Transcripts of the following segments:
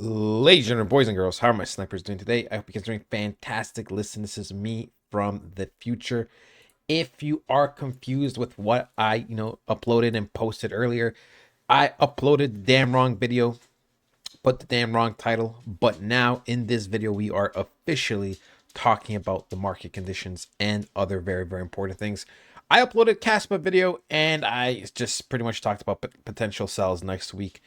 Ladies and gentlemen, boys and girls, how are my snipers doing today? I hope you guys are doing fantastic. Listen, this is me from the future. If you are confused with what I, uploaded and posted earlier, I uploaded the damn wrong video, put the damn wrong title, but now in this video, we are officially talking about the market conditions and other very, very important things. I uploaded Caspa video and I just pretty much talked about potential sells next week,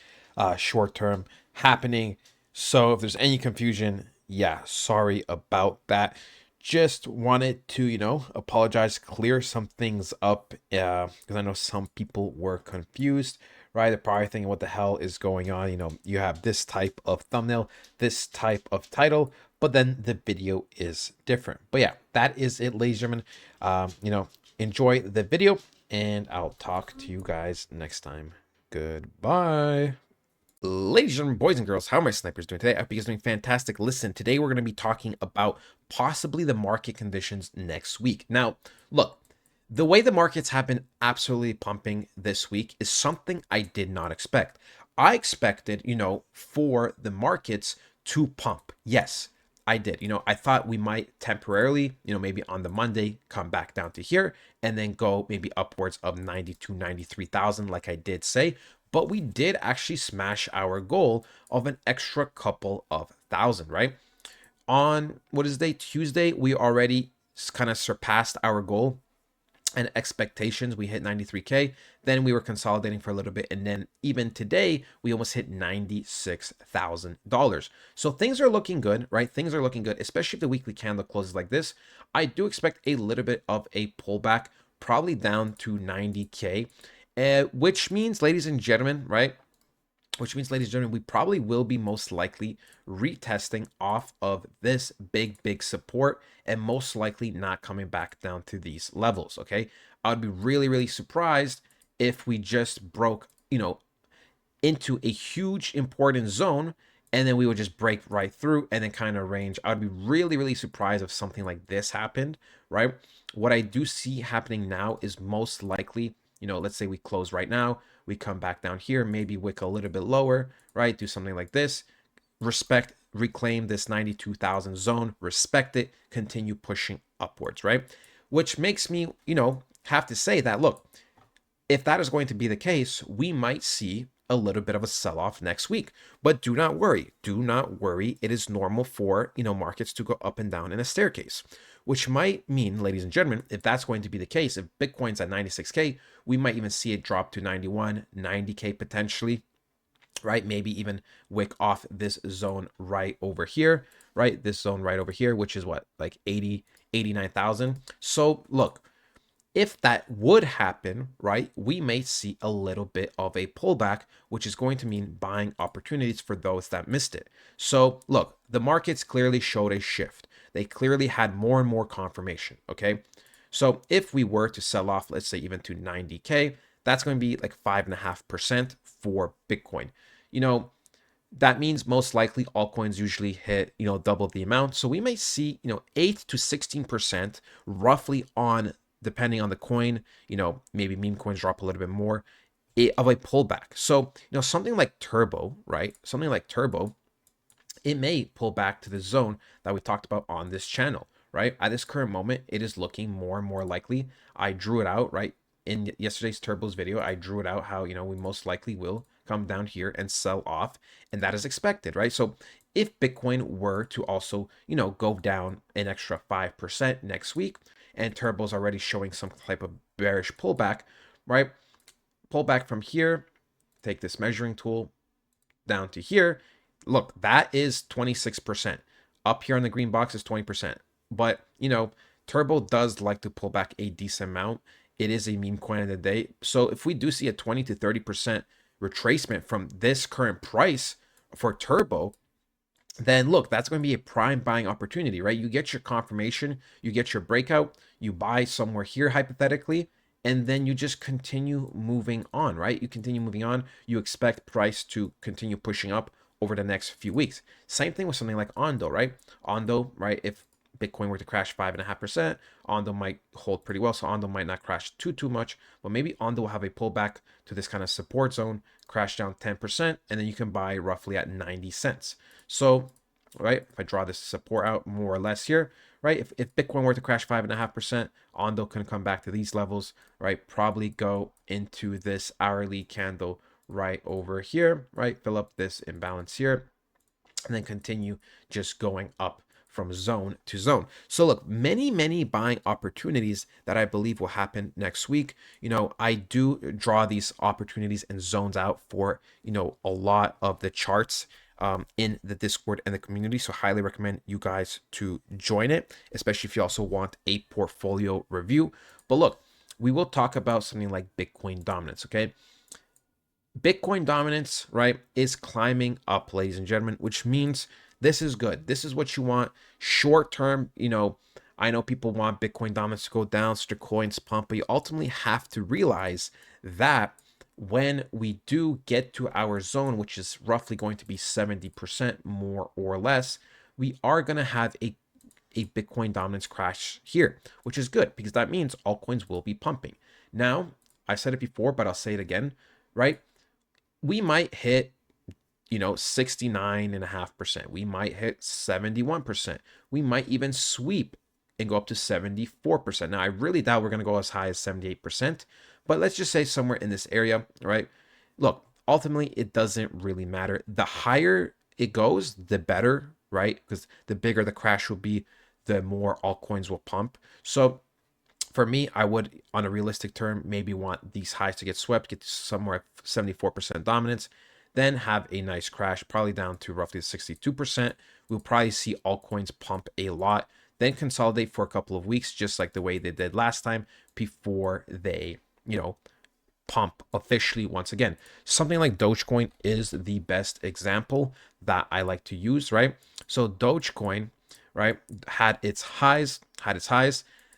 short term happening. So if there's any confusion, yeah, sorry about that. Just wanted to, apologize, clear some things up because I know some people were confused, right? They're probably thinking, what the hell is going on? You have this type of thumbnail, this type of title, but then the video is different. But yeah, that is it, ladies and gentlemen. Enjoy the video, and I'll talk to you guys next time. Goodbye. Ladies and gentlemen, boys and girls, how are my snipers doing today? I hope you guys are doing fantastic. Listen, today we're going to be talking about possibly the market conditions next week. Now, look, the way the markets have been absolutely pumping this week is something I did not expect. I expected, for the markets to pump. Yes, I did. I thought we might temporarily, maybe on the Monday come back down to here and then go maybe upwards of 92, 93,000, like I did say. But we did actually smash our goal of an extra couple of thousand, right? On what is day? Tuesday, we already kind of surpassed our goal and expectations. We hit 93K. Then we were consolidating for a little bit. And then even today, we almost hit $96,000. So things are looking good, right? Things are looking good, especially if the weekly candle closes like this. I do expect a little bit of a pullback, probably down to 90K, which means, ladies and gentlemen, right? Which means, ladies and gentlemen, we probably will be most likely retesting off of this big support and most likely not coming back down to these levels, okay? I would be really, really surprised if we just broke, into a huge important zone and then we would just break right through and then kind of range. I would be really, really surprised if something like this happened, right? What I do see happening now is most likely, let's say we close right now, we come back down here, maybe wick a little bit lower, right? Do something like this, reclaim this 92,000 zone, respect it, continue pushing upwards, right? Which makes me, have to say that, look, if that is going to be the case, we might see a little bit of a sell-off next week. But do not worry. Do not worry. It is normal for, markets to go up and down in a staircase, which might mean, ladies and gentlemen, if that's going to be the case, if Bitcoin's at 96K, we might even see it drop to 91, 90K potentially, right? Maybe even wick off this zone right over here, right? This zone right over here, which is what, like 80, 89,000. So look, if that would happen, right, we may see a little bit of a pullback, which is going to mean buying opportunities for those that missed it. So look, the markets clearly showed a shift. They clearly had more and more confirmation, okay? So if we were to sell off, let's say even to 90K, that's going to be like 5.5% for Bitcoin. That means most likely altcoins usually hit, double the amount. So we may see, 8 to 16% roughly on, depending on the coin, maybe meme coins drop a little bit more of a pullback. So, something like Turbo, right? Something like Turbo, it may pull back to the zone that we talked about on this channel, right? At this current moment, it is looking more and more likely. I drew it out, right? In yesterday's Turbo's video, I drew it out how, we most likely will come down here and sell off, and that is expected, right? So if Bitcoin were to also, go down an extra 5% next week, and Turbo's already showing some type of bearish pullback, right? Pull back from here, take this measuring tool down to here. Look, that is 26%. Up here on the green box is 20%. But, Turbo does like to pull back a decent amount. It is a meme coin of the day. So if we do see a 20 to 30% retracement from this current price for Turbo, then look, that's going to be a prime buying opportunity, right? You get your confirmation, you get your breakout, you buy somewhere here hypothetically, and then you just continue moving on, right? You continue moving on. You expect price to continue pushing up over the next few weeks. Same thing with something like Ondo, right? Ondo, right? If Bitcoin were to crash 5.5%, Ondo might hold pretty well. So Ondo might not crash too much, but maybe Ondo will have a pullback to this kind of support zone, crash down 10%, and then you can buy roughly at 90 cents. So, right, if I draw this support out more or less here, right, if Bitcoin were to crash 5.5%, Ondo can come back to these levels, right, probably go into this hourly candle right over here, right, fill up this imbalance here, and then continue just going up from zone to zone. So look, many buying opportunities that I believe will happen next week. I do draw these opportunities and zones out for, a lot of the charts in the Discord and the community. So highly recommend you guys to join it, especially if you also want a portfolio review. But look, we will talk about something like Bitcoin dominance, okay? Bitcoin dominance, right, is climbing up, ladies and gentlemen, which means this is good. This is what you want. Short term, I know people want Bitcoin dominance to go down, so the coins pump, but you ultimately have to realize that when we do get to our zone, which is roughly going to be 70% more or less, we are going to have a Bitcoin dominance crash here, which is good because that means altcoins will be pumping. Now, I said it before, but I'll say it again, right? We might hit 69.5%. We might hit 71%. We might even sweep and go up to 74%. Now, I really doubt we're going to go as high as 78%, but let's just say somewhere in this area, right? Look, ultimately, it doesn't really matter. The higher it goes, the better, right? Because the bigger the crash will be, the more altcoins will pump. So for me, I would, on a realistic term, maybe want these highs to get swept, get to somewhere at 74% dominance, then have a nice crash, probably down to roughly 62%. We'll probably see altcoins pump a lot, then consolidate for a couple of weeks, just like the way they did last time, before they, pump officially once again. Something like Dogecoin is the best example that I like to use, right? So Dogecoin, right, had its highs,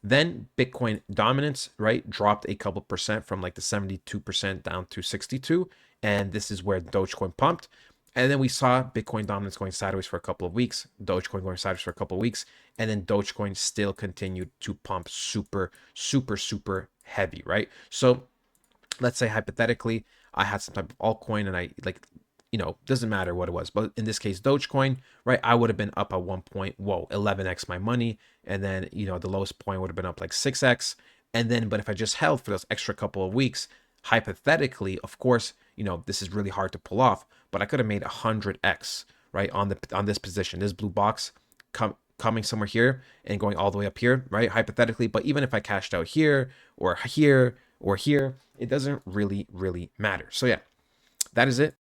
then Bitcoin dominance, right, dropped a couple percent from like the 72% down to 62, and this is where Dogecoin pumped. And then we saw Bitcoin dominance going sideways for a couple of weeks, Dogecoin going sideways for a couple of weeks, and then Dogecoin still continued to pump super heavy, right? So let's say hypothetically I had some type of altcoin and I like, doesn't matter what it was, but in this case Dogecoin, right, I would have been up at one point, 11x my money, and then the lowest point would have been up like 6x, and then but if I just held for those extra couple of weeks, hypothetically, of course, this is really hard to pull off, but I could have made 100x, right, on this position, this blue box coming somewhere here and going all the way up here, right, hypothetically. But even if I cashed out here or here or here, it doesn't really matter. So yeah, that is it.